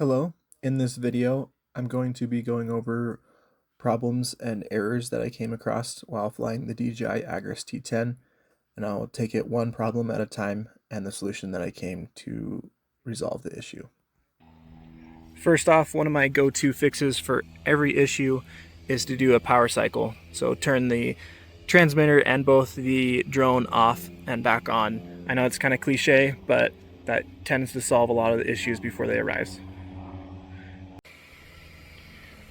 Hello, in this video, I'm going to be going over problems and errors that I came across while flying the DJI Agras T10, and I'll take it one problem at a time and the solution that I came to resolve the issue. First off, one of my go-to fixes for every issue is to do a power cycle. So turn the transmitter and both the drone off and back on. I know it's kind of cliche, but that tends to solve a lot of the issues before they arise.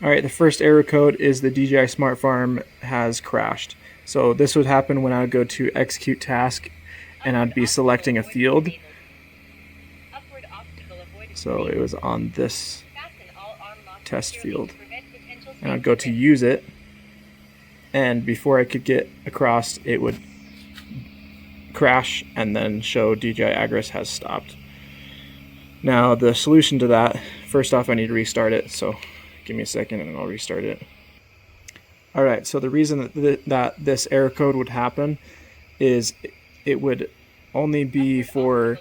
Alright, the first error code is the DJI Smart Farm has crashed. So this would happen when I would go to execute task and I'd be selecting a field. So it was on this test field. And I'd go to use it, and before I could get across, it would crash and then show DJI Agras has stopped. Now the solution to that, first off I need to restart it, so give me a second and I'll restart it. Alright, so the reason that this error code would happen is it would only be for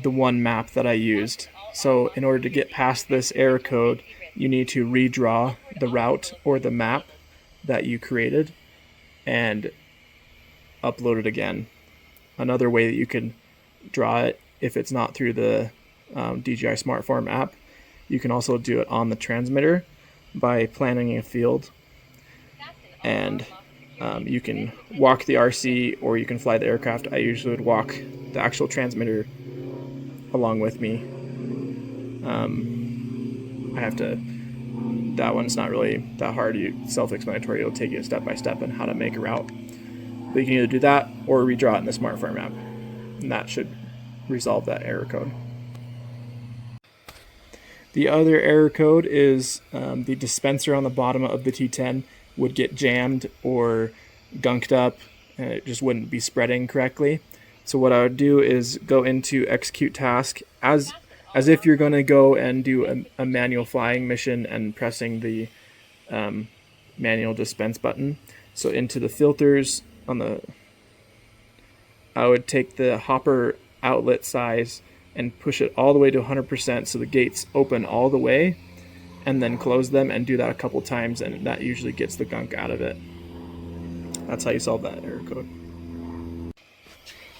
the one map that I used. So in order to get past this error code, you need to redraw the route or the map that you created and upload it again. Another way that you can draw it, if it's not through the DJI Smart Farm app, you can also do it on the transmitter by planning a field, and you can walk the RC or you can fly the aircraft. I usually would walk the actual transmitter along with me. That one's not really that hard, self-explanatory. It'll take you step by step on how to make a route. But you can either do that or redraw it in the Smart Farm app, and that should resolve that error code. The other error code is the dispenser on the bottom of the T10 would get jammed or gunked up, and it just wouldn't be spreading correctly. So what I would do is go into execute task as if you're going to go and do a manual flying mission and pressing the manual dispense button. So into the filters I would take the hopper outlet size and push it all the way to 100% so the gates open all the way, and then close them and do that a couple times, and that usually gets the gunk out of it. That's how you solve that error code.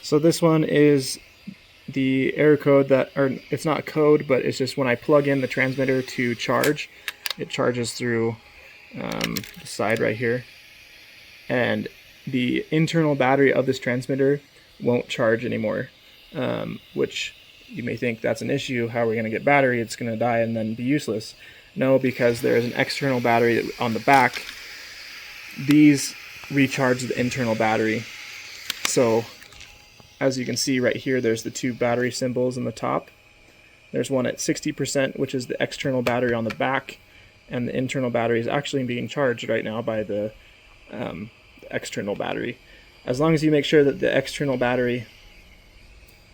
So this one is the error code or it's not code, but it's just when I plug in the transmitter to charge, it charges through the side right here, and the internal battery of this transmitter won't charge anymore, which you may think that's an issue. How are we going to get battery? It's going to die and then be useless. No, because there is an external battery on the back. These recharge the internal battery. So as you can see right here, there's the two battery symbols in the top. There's one at 60%, which is the external battery on the back, and the internal battery is actually being charged right now by the external battery. As long as you make sure that the external battery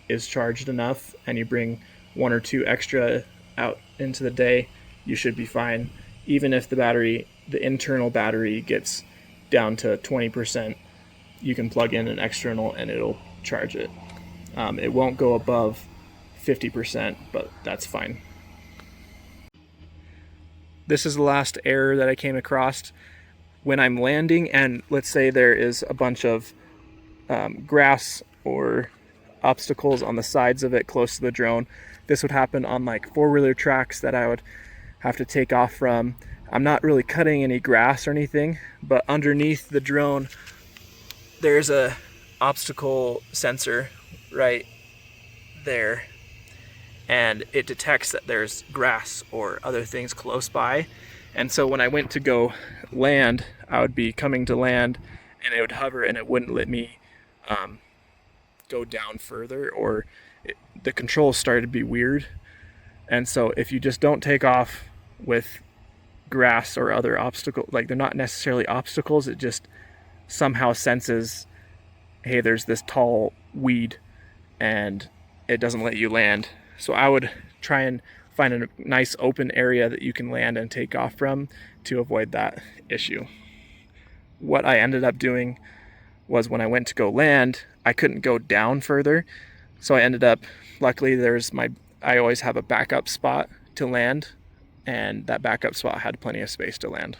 is charged enough and you bring one or two extra out into the day, you should be fine. Even if the internal battery gets down to 20%, you can plug in an external and it'll charge it. It won't go above 50%, but that's fine. This is the last error that I came across. When I'm landing and let's say there is a bunch of grass or obstacles on the sides of it close to the drone, this would happen on like four-wheeler tracks that I would have to take off from. I'm not really cutting any grass or anything, but underneath the drone there's a obstacle sensor right there, and it detects that there's grass or other things close by. And so when I went to go land, I would be coming to land and it would hover and it wouldn't let me go down further, or the controls started to be weird. And so if you just don't take off with grass or other obstacles, like they're not necessarily obstacles, it just somehow senses, hey, there's this tall weed, and it doesn't let you land. So I would try and find a nice open area that you can land and take off from to avoid that issue. What I ended up doing was when I went to go land, I couldn't go down further. So I ended up, luckily I always have a backup spot to land, and that backup spot had plenty of space to land.